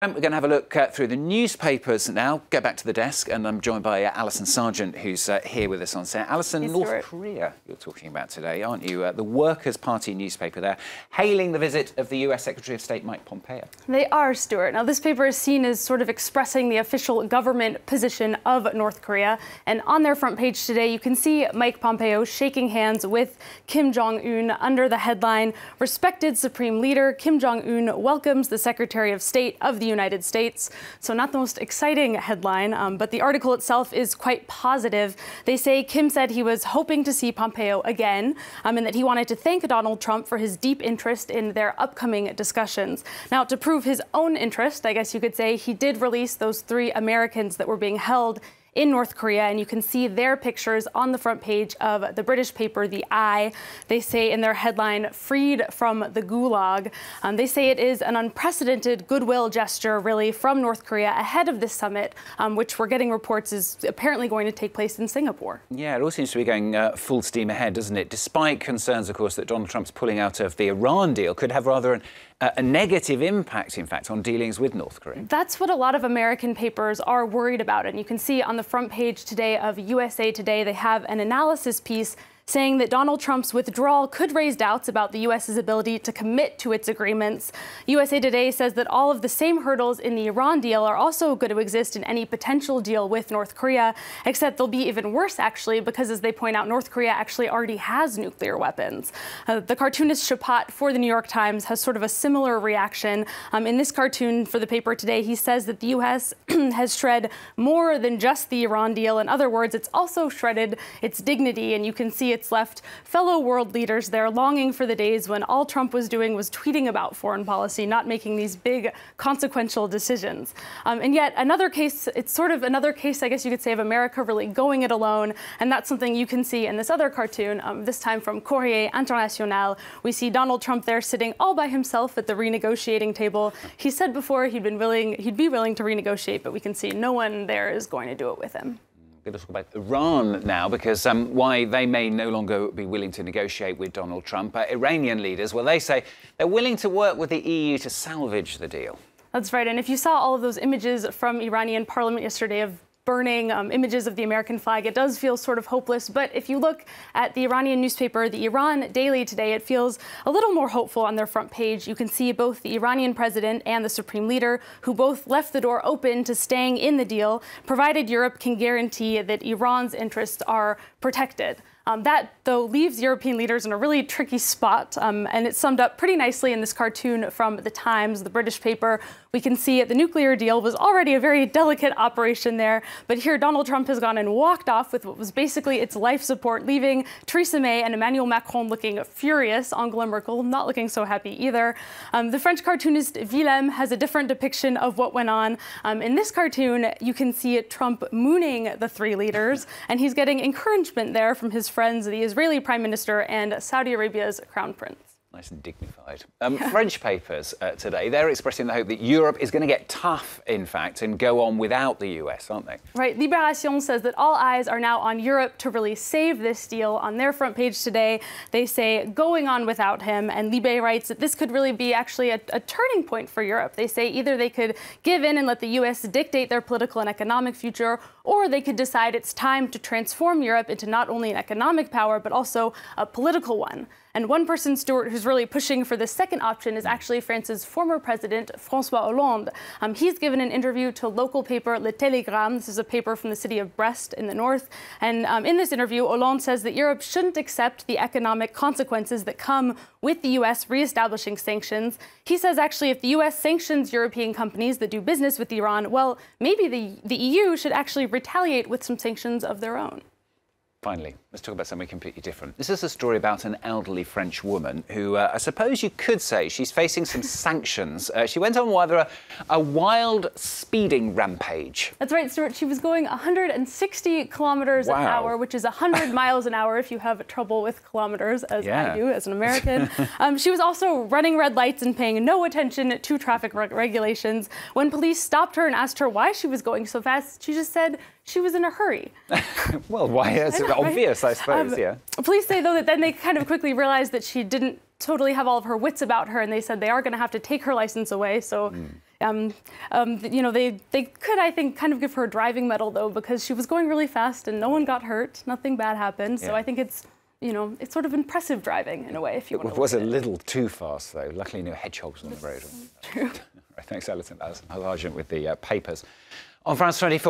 We're going to have a look through the newspapers now. Get back to the desk, and I'm joined by Alison Sargent, who's here with us on set. Alison, Yes, North Korea you're talking about today, aren't you? The Workers' Party newspaper there, hailing the visit of the US Secretary of State Mike Pompeo. They are, Stuart. Now, this paper is seen as sort of expressing the official government position of North Korea. And on their front page today, you can see Mike Pompeo shaking hands with Kim Jong-un under the headline, "Respected Supreme Leader Kim Jong-un welcomes the Secretary of State of the United States." So not the most exciting headline, but the article itself is quite positive. They say Kim said he was hoping to see Pompeo again, and that he wanted to thank Donald Trump for his deep interest in their upcoming discussions. Now, to prove his own interest, I guess you could say, he did release those 3 Americans that were being held in North Korea, and you can see their pictures on the front page of the British paper, The Eye. They say in their headline, "Freed from the Gulag." They say it is an unprecedented goodwill gesture, really, from North Korea ahead of this summit, which we're getting reports is apparently going to take place in Singapore. Yeah, it all seems to be going full steam ahead, doesn't it? Despite concerns, of course, that Donald Trump's pulling out of the Iran deal could have rather a negative impact, in fact, on dealings with North Korea. That's what a lot of American papers are worried about. And you can see on the front page today of USA Today, they have an analysis piece saying that Donald Trump's withdrawal could raise doubts about the U.S.'s ability to commit to its agreements. USA Today says that all of the same hurdles in the Iran deal are also going to exist in any potential deal with North Korea, except they'll be even worse, actually, because, as they point out, North Korea actually already has nuclear weapons. The cartoonist Chapat for the New York Times has sort of a similar reaction. In this cartoon for the paper today, he says that the U.S. has shred more than just the Iran deal. In other words, it's also shredded its dignity, and you can see it's left fellow world leaders there longing for the days when all Trump was doing was tweeting about foreign policy, not making these big consequential decisions. And yet another case, it's sort of another case, I guess you could say, of America really going it alone. And that's something you can see in this other cartoon, this time from Courrier International. We see Donald Trump there sitting all by himself at the renegotiating table. He said before he'd be willing to renegotiate, but we can see no one there is going to do it with him. We're going to talk about Iran now, because why they may no longer be willing to negotiate with Donald Trump. Iranian leaders, well, they say they're willing to work with the EU to salvage the deal. That's right. And if you saw all of those images from Iranian parliament yesterday of burning images of the American flag, it does feel sort of hopeless. But if you look at the Iranian newspaper, the Iran Daily today, it feels a little more hopeful on their front page. You can see both the Iranian president and the supreme leader, who both left the door open to staying in the deal, provided Europe can guarantee that Iran's interests are protected. That, though, leaves European leaders in a really tricky spot, and it's summed up pretty nicely in this cartoon from The Times, the British paper. We can see the nuclear deal was already a very delicate operation there, but here Donald Trump has gone and walked off with what was basically its life support, leaving Theresa May and Emmanuel Macron looking furious, Angela Merkel not looking so happy either. The French cartoonist Willem has a different depiction of what went on. In this cartoon, you can see Trump mooning the 3 leaders, and he's getting encouragement there from his friends, the Israeli Prime Minister and Saudi Arabia's Crown Prince. Nice and dignified. French papers today, they're expressing the hope that Europe is going to get tough, in fact, and go on without the US, aren't they? Right. Libération says that all eyes are now on Europe to really save this deal. On their front page today, they say going on without him. And Libé writes that this could really be actually a turning point for Europe. They say either they could give in and let the US dictate their political and economic future, or they could decide it's time to transform Europe into not only an economic power, but also a political one. And one person, Stuart, who's really pushing for the second option is actually France's former president, François Hollande. He's given an interview to local paper Le Télégramme. This is a paper from the city of Brest in the north. And in this interview, Hollande says that Europe shouldn't accept the economic consequences that come with the U.S. reestablishing sanctions. He says, actually, if the U.S. sanctions European companies that do business with Iran, well, maybe the EU should actually retaliate with some sanctions of their own. Finally, let's talk about something completely different. This is a story about an elderly French woman who, I suppose you could say, she's facing some sanctions. She went on rather a wild speeding rampage. That's right, Stuart. She was going 160 kilometers an hour, which is 100 miles an hour if you have trouble with kilometers, as I do as an American. She was also running red lights and paying no attention to traffic regulations. When police stopped her and asked her why she was going so fast, she just said she was in a hurry. Well, why? It's obvious, right? I suppose, yeah. Police say, though, that then they kind of quickly realized that she didn't totally have all of her wits about her, and they said they are going to have to take her license away. So They could, I think, kind of give her a driving medal, though, because she was going really fast and no one got hurt. Nothing bad happened. So I think it's, it's sort of impressive driving in a way, if you want to. It was a little too fast, though. Luckily, no hedgehogs on the road. True. Right, thanks, Alison Hargent with the papers. On France 24.